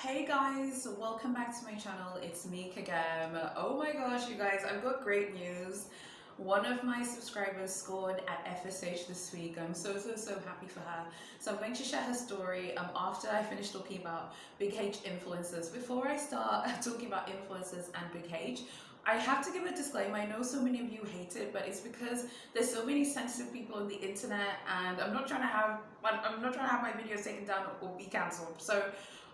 Hey guys, welcome back to my channel. It's me Kagam. Oh my gosh, you guys, I've got great news. One of my subscribers scored at FSH this week. I'm so happy for her. So I'm going to share her story after I finish talking about Big H influencers. Before I start talking about influencers and Big H, I have to give a disclaimer. I know so many of you hate it, but it's because there's so many sensitive people on the internet, and I'm not trying to have my videos taken down or be cancelled. So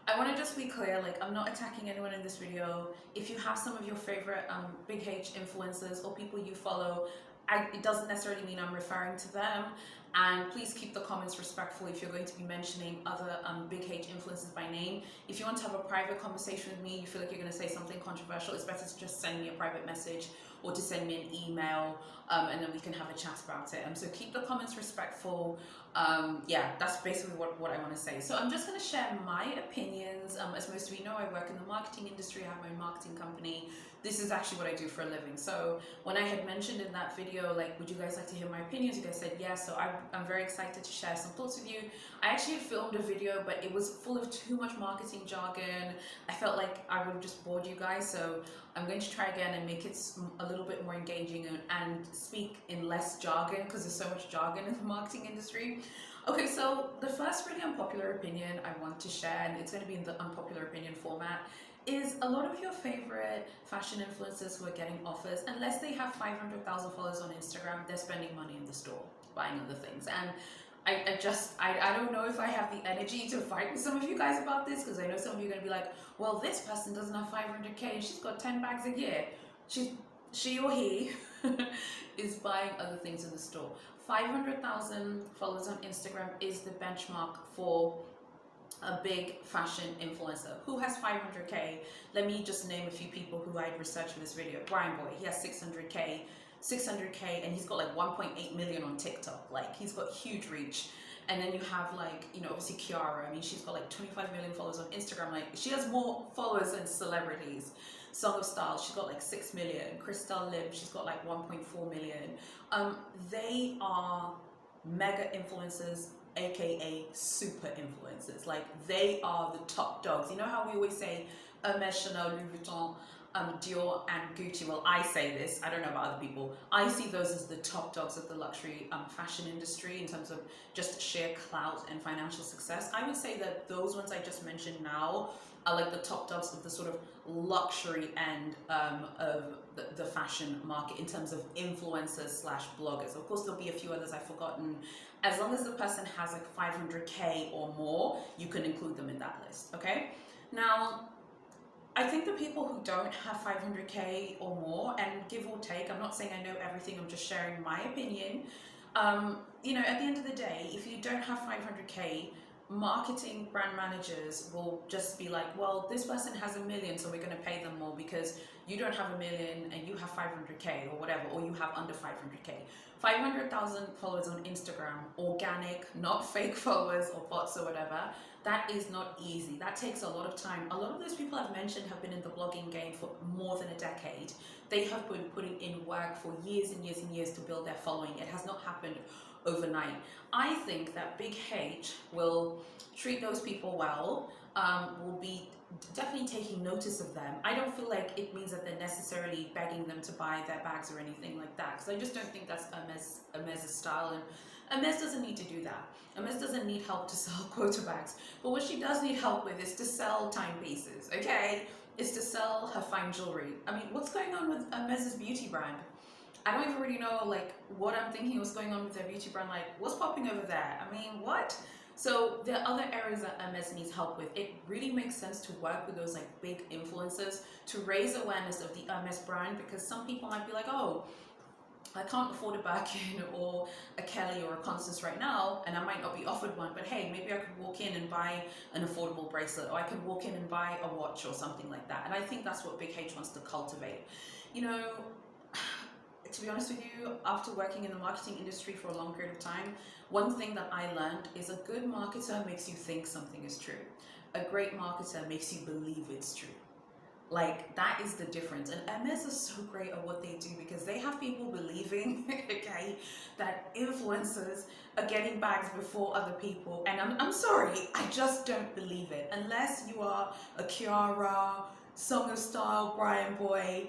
I want to just be clear, like, I'm not attacking anyone in this video. If you have some of your favorite Big H influencers or people you follow, it doesn't necessarily mean I'm referring to them. And please keep the comments respectful if you're going to be mentioning other Big H influencers by name. If you want to have a private conversation with me, you feel like you're going to say something controversial, it's better to just send me a private message or to send me an email, and then we can have a chat about it. So keep the comments respectful. Yeah, that's basically what I want to say. So I'm just going to share my opinions. As most of you know, I work in the marketing industry. I have my own marketing company. This is actually what I do for a living. So when I had mentioned in that video, like, would you guys like to hear my opinions? You guys said yes. So I'm very excited to share some thoughts with you. I actually filmed a video, but it was full of too much marketing jargon. I felt like I would have just bored you guys. So I'm going to try again and make it a little bit more engaging and speak in less jargon, because there's so much jargon in the marketing industry. Okay, so the first really unpopular opinion I want to share, and it's going to be in the unpopular opinion format, is a lot of your favorite fashion influencers who are getting offers, unless they have 500,000 followers on Instagram, they're spending money in the store, buying other things. And I don't know if I have the energy to fight with some of you guys about this, because I know some of you are going to be like, well, this person doesn't have 500K and she's got 10 bags a year. She or he is buying other things in the store. 500,000 followers on Instagram is the benchmark for a big fashion influencer. Who has 500K? Let me just name a few people who I'd researched for this video. Brian Boy, he has 600K, and he's got like 1.8 million on TikTok. Like, he's got huge reach. And then you have, like, you know, obviously Kiara. I mean, she's got like 25 million followers on Instagram. Like, she has more followers than celebrities. Song of Style, she's got like 6 million. Crystal Lim, she's got like 1.4 million. They are mega influencers, aka super influencers. Like, they are the top dogs. You know how we always say Hermes, Chanel, Louis Vuitton, Dior and Gucci? Well, I say this, I don't know about other people, I see those as the top dogs of the luxury fashion industry in terms of just sheer clout and financial success. I would say that those ones I just mentioned now are like the top dogs of the sort of luxury end of the fashion market in terms of influencers slash bloggers. Of course, there'll be a few others I've forgotten. As long as the person has like 500K or more, you can include them in that list, okay? Now, I think the people who don't have 500K or more, and give or take, I'm not saying I know everything, I'm just sharing my opinion. You know, at the end of the day, if you don't have 500K, marketing brand managers will just be like, well, this person has 1 million, so we're going to pay them more because you don't have 1 million and you have 500K or whatever, or you have under 500K. 500,000 followers on Instagram, organic, not fake followers or bots or whatever, that is not easy. That takes a lot of time. A lot of those people I've mentioned have been in the blogging game for more than a decade. They have been putting in work for years and years and years to build their following. It has not happened overnight. I think that Big H will treat those people well, will be definitely taking notice of them. I don't feel like it means that they're necessarily begging them to buy their bags or anything like that, because I just don't think that's Hermes' style, and Hermes doesn't need to do that. Hermes doesn't need help to sell quota bags, but what she does need help with is to sell timepieces, okay? Is to sell her fine jewelry. I mean, what's going on with Hermes' beauty brand? I don't even really know, like, what I'm thinking was going on with their beauty brand. Like, what's popping over there? I mean, what? So there are other areas that Hermes needs help with. It really makes sense to work with those like big influencers to raise awareness of the Hermes brand, because some people might be like, oh, I can't afford a Birkin or a Kelly or a Constance right now, and I might not be offered one, but hey, maybe I could walk in and buy an affordable bracelet, or I could walk in and buy a watch or something like that. And I think that's what Big H wants to cultivate. You know, to be honest with you, after working in the marketing industry for a long period of time, one thing that I learned is a good marketer makes you think something is true. A great marketer makes you believe it's true. Like, that is the difference. And Hermes is so great at what they do because they have people believing, okay, that influencers are getting bags before other people. And I'm sorry, I just don't believe it. Unless you are a Kiara, Song of Style, Brian Boy,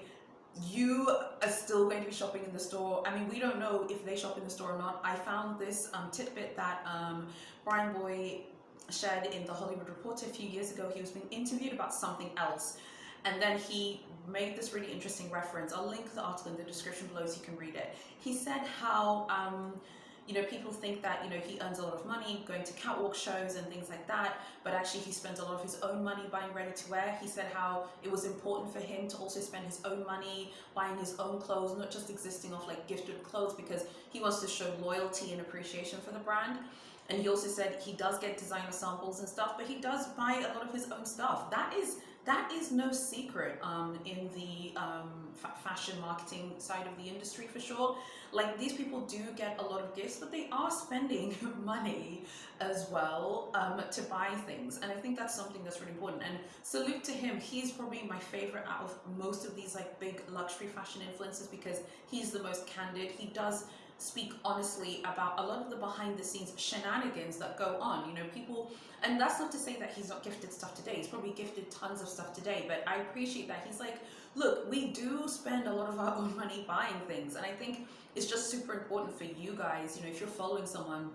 you are still going to be shopping in the store. I mean, we don't know if they shop in the store or not. I found this tidbit that Brian Boy shared in the Hollywood Reporter a few years ago. He was being interviewed about something else, and then he made this really interesting reference. I'll link the article in the description below so you can read it. He said how you know, people think that, you know, he earns a lot of money going to catwalk shows and things like that, but actually he spends a lot of his own money buying ready to wear. He said how it was important for him to also spend his own money buying his own clothes, not just existing off like gifted clothes, because he wants to show loyalty and appreciation for the brand. And he also said he does get designer samples and stuff, but he does buy a lot of his own stuff. That is no secret in the fashion marketing side of the industry, for sure. Like, these people do get a lot of gifts, but they are spending money as well to buy things. And I think that's something that's really important. And salute to him. He's probably my favorite out of most of these like big luxury fashion influencers because he's the most candid. He does speak honestly about a lot of the behind the scenes shenanigans that go on, you know, people. And that's not to say that he's not gifted stuff today. He's probably gifted tons of stuff today, but I appreciate that he's like, look, we do spend a lot of our own money buying things. And I think it's just super important for you guys, you know, if you're following someone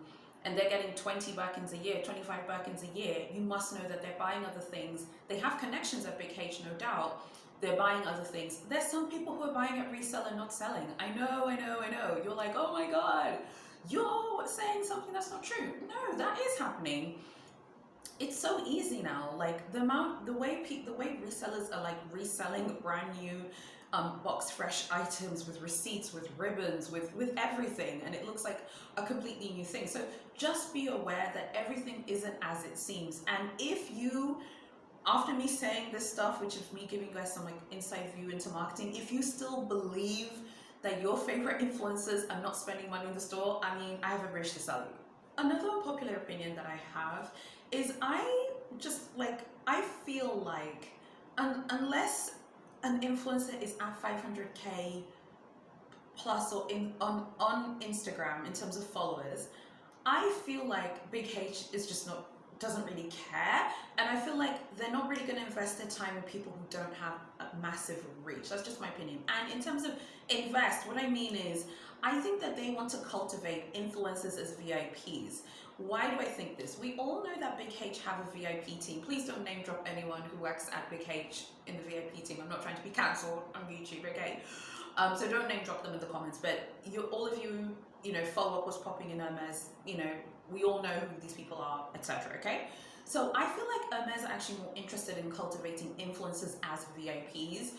and they're getting 20 Birkins a year, 25 Birkins a year, you must know that they're buying other things. They have connections at Big H, no doubt. They're buying other things. There's some people who are buying at resale and not selling. I know. You're like, oh my God, you're saying something that's not true. No, that is happening. It's so easy now. Like the way resellers are like reselling brand new box fresh items with receipts, with ribbons, with everything, and it looks like a completely new thing. So just be aware that everything isn't as it seems. And if you, after me saying this stuff, which is me giving you guys some like inside view into marketing, if you still believe that your favorite influencers are not spending money in the store, I mean, I have a bridge to sell you. Another unpopular opinion that I have is I feel like unless an influencer is at 500k plus or on Instagram in terms of followers, I feel like Big H is just doesn't really care, and I feel like they're not really going to invest their time in people who don't have a massive reach. That's just my opinion. And in terms of invest, what I mean is I think that they want to cultivate influencers as VIPs. Why do I think this? We all know that Big H have a VIP team. Please don't name drop anyone who works at Big H in the VIP team. I'm not trying to be cancelled on YouTube, okay? So don't name drop them in the comments, but all of you, you know, follow up what's popping in Hermes, you know, we all know who these people are, etc. Okay, so I feel like Hermes are actually more interested in cultivating influencers as VIPs.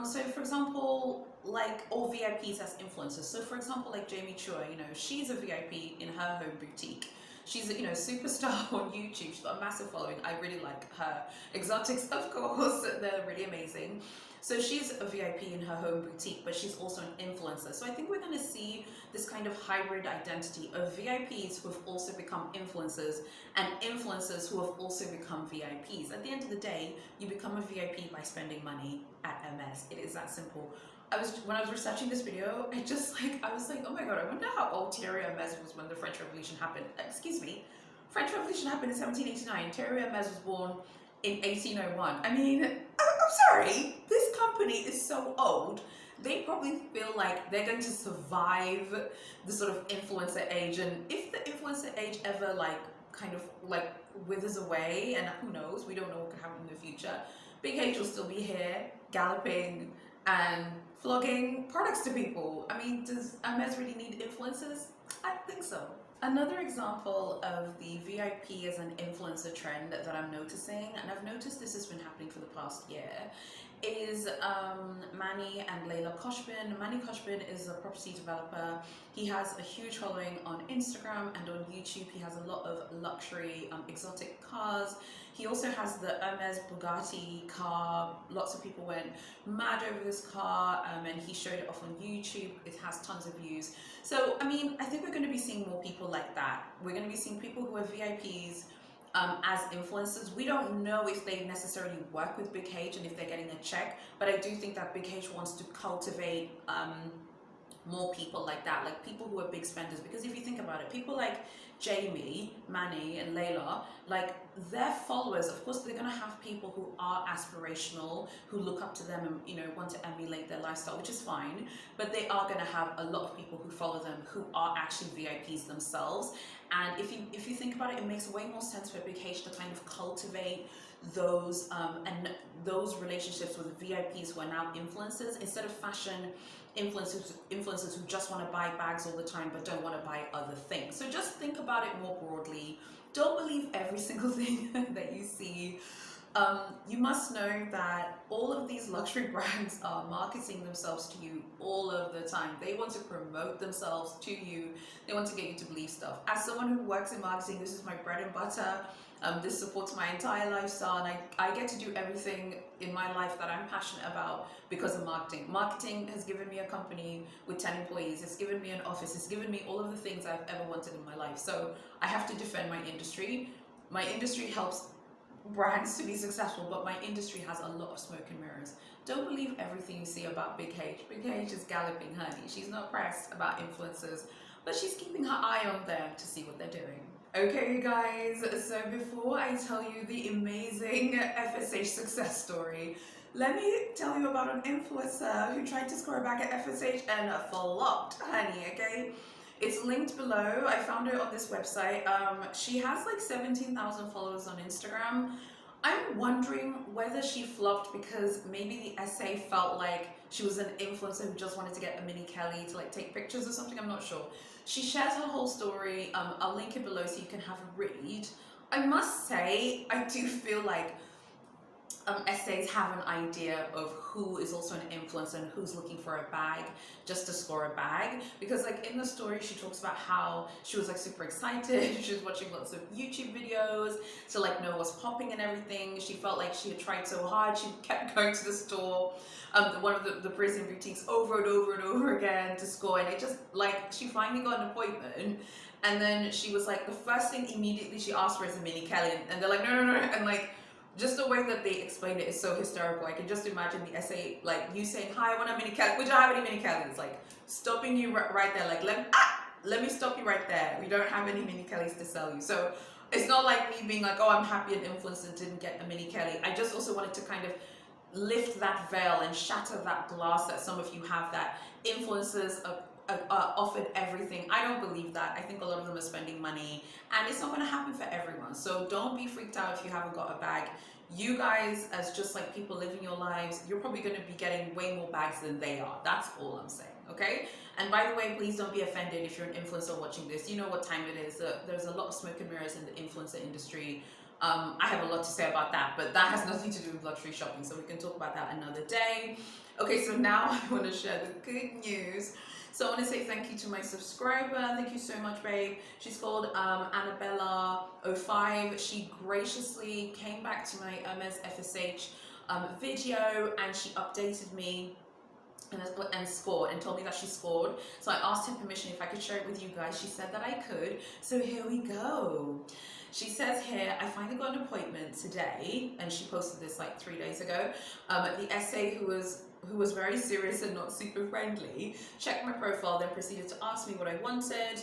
So for example, like, or VIPs as influencers. So for example, like Jamie Chua, you know, she's a VIP in her home boutique. She's a, you know, superstar on YouTube. She's got a massive following. I really like her exotics, of course. They're really amazing. So she's a VIP in her home boutique, but she's also an influencer. So I think we're going to see this kind of hybrid identity of VIPs who have also become influencers and influencers who have also become VIPs. At the end of the day, you become a VIP by spending money at Hermes. It is that simple. When I was researching this video, I was like, oh my God, I wonder how old Thierry Hermes was when the French Revolution happened. Excuse me, French Revolution happened in 1789. Thierry Hermes was born in 1801. I mean, I'm sorry, this company is so old. They probably feel like they're going to survive the sort of influencer age. And if the influencer age ever kind of withers away, and who knows, we don't know what could happen in the future, Big H will still be here, galloping and flogging products to people. I mean, does Hermes really need influencers? I don't think so. Another example of the VIP as an influencer trend that I'm noticing, and I've noticed this has been happening for the past year, is Manny and Layla Koshbin. Manny Koshbin is a property developer. He has a huge following on Instagram and on YouTube. He has a lot of luxury exotic cars. He also has the Hermes Bugatti car. Lots of people went mad over this car, and he showed it off on YouTube. It has tons of views. So, I mean, I think we're going to be seeing more people like that. We're going to be seeing people who are VIPs as influencers. We don't know if they necessarily work with Big H and if they're getting a check, but I do think that Big H wants to cultivate more people like that, like people who are big spenders. Because if you think about it, people like Jamie, Manny, and Layla, like their followers, of course, they're gonna have people who are aspirational, who look up to them and want to emulate their lifestyle, which is fine. But they are gonna have a lot of people who follow them who are actually VIPs themselves. And if you think about it, it makes way more sense for Big H to kind of cultivate those and those relationships with VIPs who are now influencers, instead of fashion influencers who just want to buy bags all the time but don't want to buy other things. So just think about it more broadly. Don't believe every single thing that you see. You must know that all of these luxury brands are marketing themselves to you all of the time. They want to promote themselves to you. They want to get you to believe stuff. As someone who works in marketing, this is my bread and butter. This supports my entire lifestyle, and I get to do everything in my life that I'm passionate about because of marketing. Marketing has given me a company with 10 employees. It's given me an office. It's given me all of the things I've ever wanted in my life. So I have to defend my industry. My industry helps brands to be successful, but my industry has a lot of smoke and mirrors. Don't believe everything you see about Big H. Big H is galloping, honey. She's not pressed about influencers, but she's keeping her eye on them to see what they're doing. Okay, you guys, so before I tell you the amazing FSH success story, let me tell you about an influencer who tried to score back at FSH and flopped, honey, okay? It's linked below. I found her on this website. She has like 17,000 followers on Instagram. I'm wondering whether she flopped because maybe the essay felt like she was an influencer who just wanted to get a mini Kelly to like take pictures or something. I'm not sure. She shares her whole story. I'll link it below so you can have a read. I must say, I do feel like essays have an idea of who is also an influencer and who's looking for a bag just to score a bag, because like in the story she talks about how she was like super excited. She was watching lots of YouTube videos to like know what's popping and everything. She felt like she had tried so hard. She kept going to the store, one of the Parisian boutiques, over and over and over again to score, and it just like she finally got an appointment. And then she was like, the first thing immediately she asked for is a mini Kelly, and they're like, no, and like just the way that they explain it is so hysterical. I can just imagine the essay, like you saying, hi, I want a mini Kelly. We don't have any mini Kellys. Like stopping you right there. Like, let me stop you right there. We don't have any mini Kellys to sell you. So it's not like me being like, oh, I'm happy an influencer didn't get a mini Kelly. I just also wanted to kind of lift that veil and shatter that glass that some of you have, that influencers are offered everything. I don't believe that. I think a lot of them are spending money, and it's not going to happen for everyone. So don't be freaked out if you haven't got a bag. You guys, as just like people living your lives, you're probably going to be getting way more bags than they are. That's all I'm saying, okay? And by the way, please don't be offended if you're an influencer watching this. You know what time it is. There's a lot of smoke and mirrors in the influencer industry. I have a lot to say about that, but that has nothing to do with luxury shopping, so we can talk about that another day. Okay, so now I want to share the good news. So I want to say thank you to my subscriber. Thank you so much, babe. She's called Annabella05. She graciously came back to my Hermes FSH video, and she updated me and scored, and told me that she scored. So I asked her permission if I could share it with you guys. She said that I could. So here we go. She says here, I finally got an appointment today, and she posted this like 3 days ago. The essay who was very serious and not super friendly checked my profile, then proceeded to ask me what I wanted.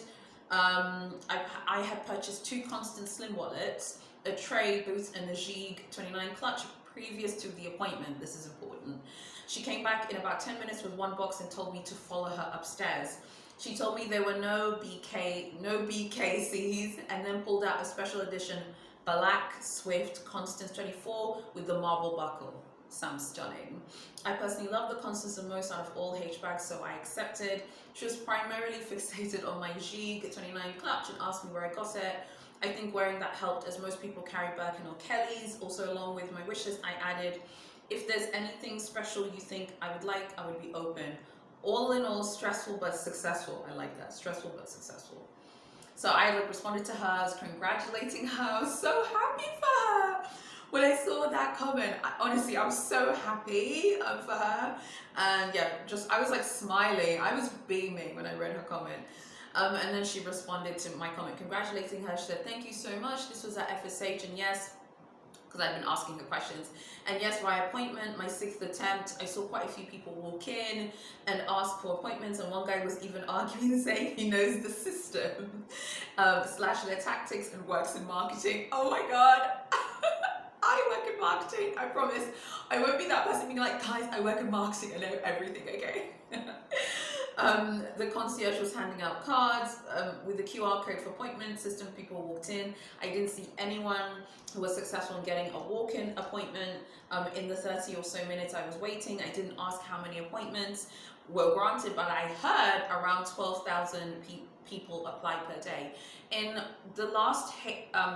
I had purchased 2 Constant Slim wallets, a tray, boots, and a Gig 29 clutch previous to the appointment. This is important. She came back in about 10 minutes with 1 box and told me to follow her upstairs. She told me there were no BKCs, and then pulled out a special edition Black Swift Constance 24 with the marble buckle. Sounds stunning. I personally love the Constance the most out of all H bags, so I accepted. She was primarily fixated on my Gig 29 clutch and asked me where I got it. I think wearing that helped, as most people carry Birkin or Kellys. Also, along with my wishes, I added, if there's anything special you think I would like, I would be open. All in all, stressful but successful. I like that, stressful but successful. So I responded to hers, congratulating her. I was so happy for her. When I saw that comment, honestly, I was so happy for her. And yeah, I was like smiling. I was beaming when I read her comment. And then she responded to my comment congratulating her. She said, thank you so much. This was at FSH, and yes, because I've been asking her questions. And yes, by appointment, my 6th attempt, I saw quite a few people walk in and ask for appointments, and one guy was even arguing, saying he knows the system, slash their tactics, and works in marketing. Oh my God. I work in marketing, I promise. I won't be that person being like, guys, I work in marketing, I know everything, okay? The concierge was handing out cards with the QR code for appointment system. People walked in. I didn't see anyone who was successful in getting a walk-in appointment in the 30 or so minutes I was waiting. I didn't ask how many appointments were granted, but I heard around 12,000 people apply per day. In the last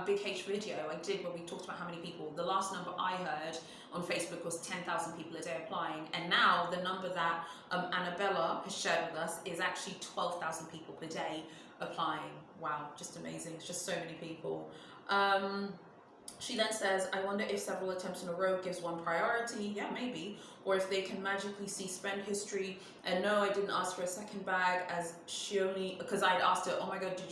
Big H video I did where we talked about how many people, the last number I heard on Facebook was 10,000 people a day applying, and now the number that Annabella has shared with us is actually 12,000 people per day applying. Wow, just amazing. It's just so many people. She then says, I wonder if several attempts in a row gives one priority. Yeah, maybe. Or if they can magically see spend history. And no, I didn't ask for a second bag, as she only, because I'd asked her, oh my God, did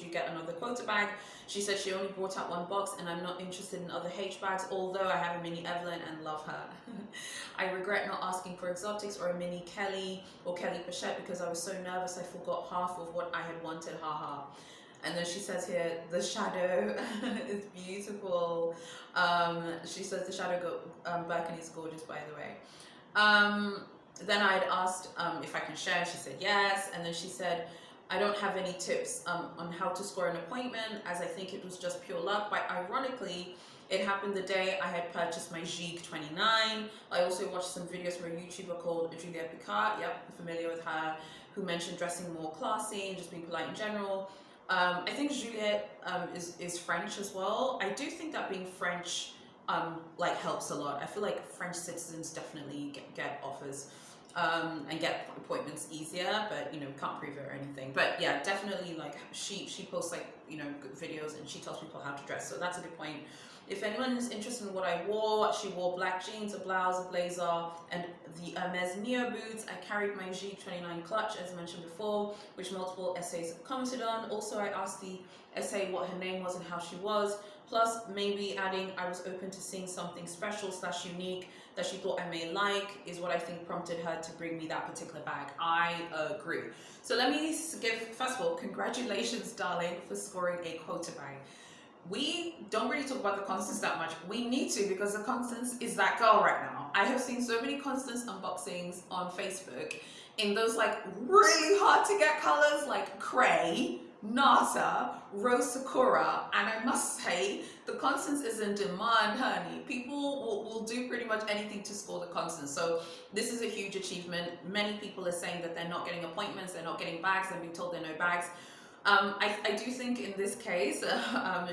you get another quota bag? She said she only brought out one box, and I'm not interested in other H bags, although I have a mini Evelyn and love her. I regret not asking for exotics or a mini Kelly or Kelly Pochette because I was so nervous I forgot half of what I had wanted, haha. And then she says here, the shadow is beautiful. She says the shadow Birkin is gorgeous, by the way. Then I had asked if I can share. She said yes. And then she said, I don't have any tips on how to score an appointment, as I think it was just pure luck. But ironically, it happened the day I had purchased my Gigue 29. I also watched some videos from a YouTuber called Julia Picard, yep, I'm familiar with her, who mentioned dressing more classy and just being polite in general. I think Juliette is French as well. I do think that being French like helps a lot. I feel like French citizens definitely get offers and get appointments easier, but you know, can't prove it or anything. But yeah, definitely, like she posts like, you know, good videos, and she tells people how to dress, so that's a good point. If anyone is interested in what I wore, she wore black jeans, a blouse, a blazer, and the Hermes Neo boots. I carried my Gigue 29 clutch, as mentioned before, which multiple essays commented on. Also, I asked the essay what her name was and how she was, plus maybe adding I was open to seeing something special / unique that she thought I may like, is what I think prompted her to bring me that particular bag. I agree. So let me give, first of all, congratulations, darling, for scoring a quota bag. We don't really talk about the Constance that much. We need to, because the Constance is that girl right now. I have seen so many Constance unboxings on Facebook in those like really hard to get colors like Cray, Nasa, Rose Sakura, and I must say the Constance is in demand, honey. People will do pretty much anything to score the Constance. So this is a huge achievement. Many people are saying that they're not getting appointments, they're not getting bags, they're being told there are no bags. I do think in this case,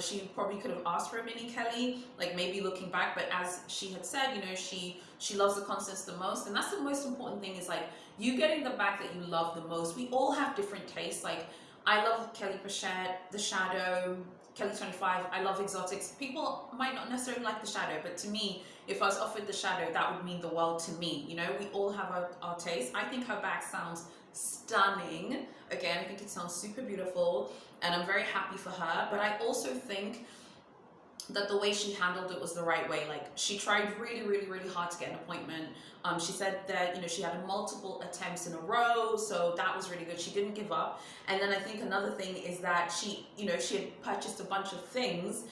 she probably could have asked for a mini Kelly, like maybe looking back, but as she had said, you know, she loves the Constance the most, and that's the most important thing, is like you getting the bag that you love the most. We all have different tastes. Like I love Kelly Pochette, the Shadow, Kelly 25, I love exotics. People might not necessarily like the Shadow, but to me, if I was offered the Shadow, that would mean the world to me. You know, we all have our taste. I think her bag sounds stunning. Again, I think it sounds super beautiful, and I'm very happy for her. But I also think that the way she handled it was the right way. Like she tried really hard to get an appointment. She said that, you know, she had multiple attempts in a row, so that was really good. She didn't give up. And then I think another thing is that she had purchased a bunch of things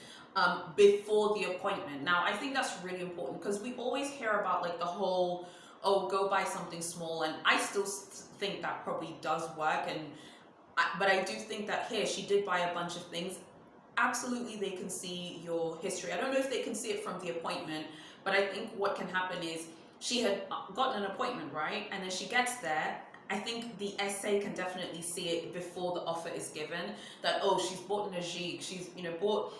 before the appointment. Now I think that's really important, because we always hear about like the whole, oh, go buy something small, and I still think that probably does work, but I do think that here she did buy a bunch of things. Absolutely, they can see your history. I don't know if they can see it from the appointment, but I think what can happen is she had gotten an appointment, right? And then she gets there. I think the essay can definitely see it before the offer is given, that, oh, she's bought a Gigue, she's, you know, bought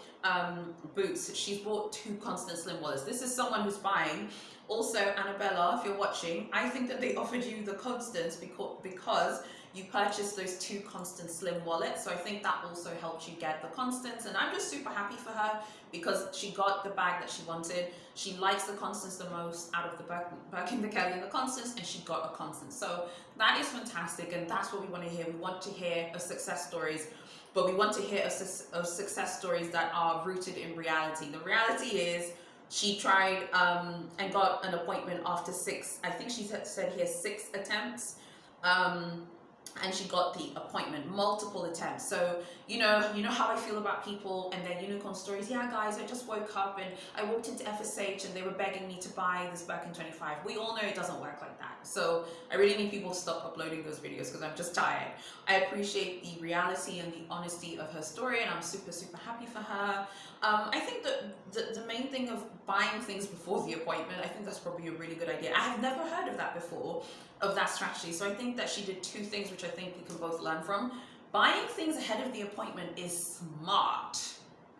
boots, she's bought 2 Constant Slim wallets. This is someone who's buying. Also, Annabella, if you're watching, I think that they offered you the Constance because you purchased those 2 Constance Slim wallets. So I think that also helped you get the Constance, and I'm just super happy for her because she got the bag that she wanted. She likes the Constance the most out of the Birkin, the Kelly, and the Constance, and she got a Constance. So that is fantastic, and that's what we want to hear. We want to hear of success stories, but we want to hear of success stories that are rooted in reality. The reality is she tried and got an appointment after 6, I think she said here 6 attempts. And she got the appointment, multiple attempts. So you know how I feel about people and their unicorn stories. Yeah guys, I just woke up and I walked into FSH and they were begging me to buy this Birkin 25. We all know it doesn't work like that. So I really need people to stop uploading those videos because I'm just tired. I appreciate the reality and the honesty of her story, and I'm super happy for her. I think that the main thing of buying things before the appointment, I think that's probably a really good idea. I have never heard of that before, of that strategy. So I think that she did 2 things which I think we can both learn from. Buying things ahead of the appointment is smart,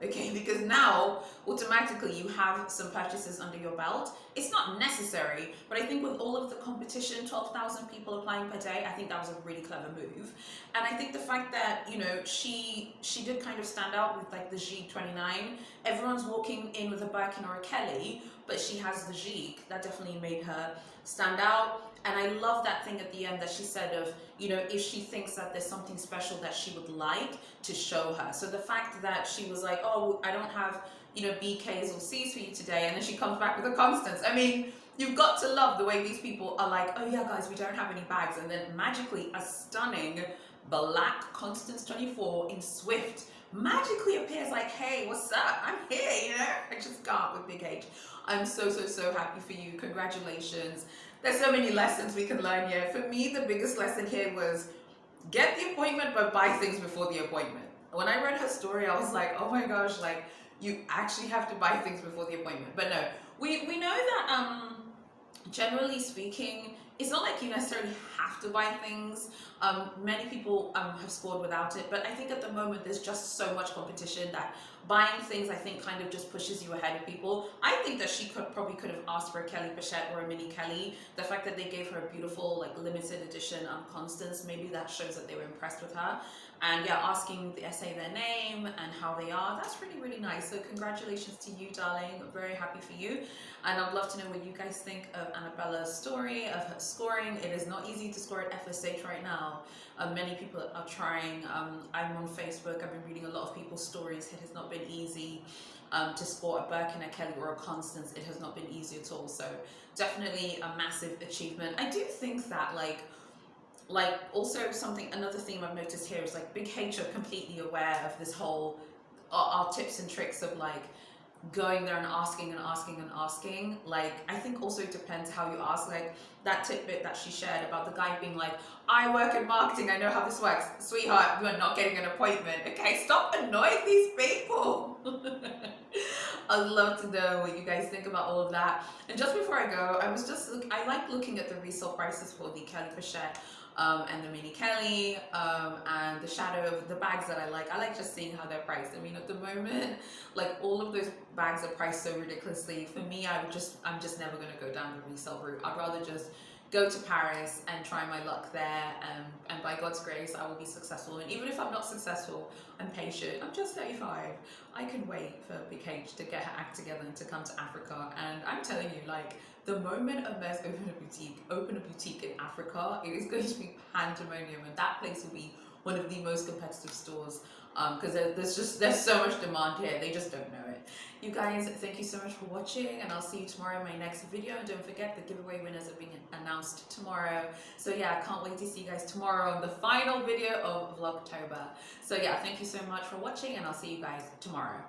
okay? Because now automatically you have some purchases under your belt. It's not necessary, but I think with all of the competition, 12,000 people applying per day, I think that was a really clever move. And I think the fact that, you know, she did kind of stand out with like the G29. Everyone's walking in with a Birkin or a Kelly, but she has the G. That definitely made her stand out. And I love that thing at the end that she said of, you know, if she thinks that there's something special that she would like to show her. So the fact that she was like, oh, I don't have, you know, BKs or Cs for you today, and then she comes back with a Constance. I mean, you've got to love the way these people are like, oh yeah guys, we don't have any bags, and then magically a stunning black Constance 24 in Swift magically appears like, hey, what's up? I'm here, you know? I just can't with Big H. I'm so happy for you. Congratulations. There's so many lessons we can learn here. For me, the biggest lesson here was get the appointment, but buy things before the appointment. When I read her story, I was like, oh my gosh, like you actually have to buy things before the appointment. But no, we know that generally speaking, it's not like you necessarily have to buy things. Many people have scored without it, but I think at the moment there's just so much competition that buying things, I think, kind of just pushes you ahead of people. I think that she probably could have asked for a Kelly Pochette or a mini Kelly. The fact that they gave her a beautiful, like, limited edition Constance, maybe that shows that they were impressed with her. And yeah, asking the SA their name and how they are, that's really nice. So congratulations to you, darling. I'm very happy for you. And I'd love to know what you guys think of Annabella's story, of her scoring. It is not easy to score at FSH right now. Many people are trying. I'm on Facebook. I've been reading a lot of people's stories. It has not been easy to score a Birkin, a Kelly, or a Constance. It has not been easy at all. So definitely a massive achievement. I do think that like also another theme I've noticed here is like Big H are completely aware of this whole our tips and tricks of like going there and asking. Like, I think also it depends how you ask. Like that tidbit that she shared about the guy being like, I work in marketing, I know how this works. Sweetheart, you are not getting an appointment. Okay, stop annoying these people. I'd love to know what you guys think about all of that. And just before I go, I like looking at the resale prices for the Kelly Pochette and the mini Kelly and the shadow, the bags that I like just seeing how they're priced. I mean, at the moment, like all of those bags are priced so ridiculously. For me, I'm just never going to go down the resale route. I'd rather just go to Paris and try my luck there, and by God's grace I will be successful. And even if I'm not successful, I'm patient. I'm just 35. I can wait for Big H to get her act together and to come to Africa. And I'm telling you, like, the moment Hermes open a boutique in Africa, it is going to be pandemonium, and that place will be one of the most competitive stores because there's so much demand here. They just don't know it. You guys, thank you so much for watching, and I'll see you tomorrow in my next video. And don't forget, the giveaway winners are being announced tomorrow. So yeah, I can't wait to see you guys tomorrow on the final video of Vlogtober. So yeah, thank you so much for watching, and I'll see you guys tomorrow.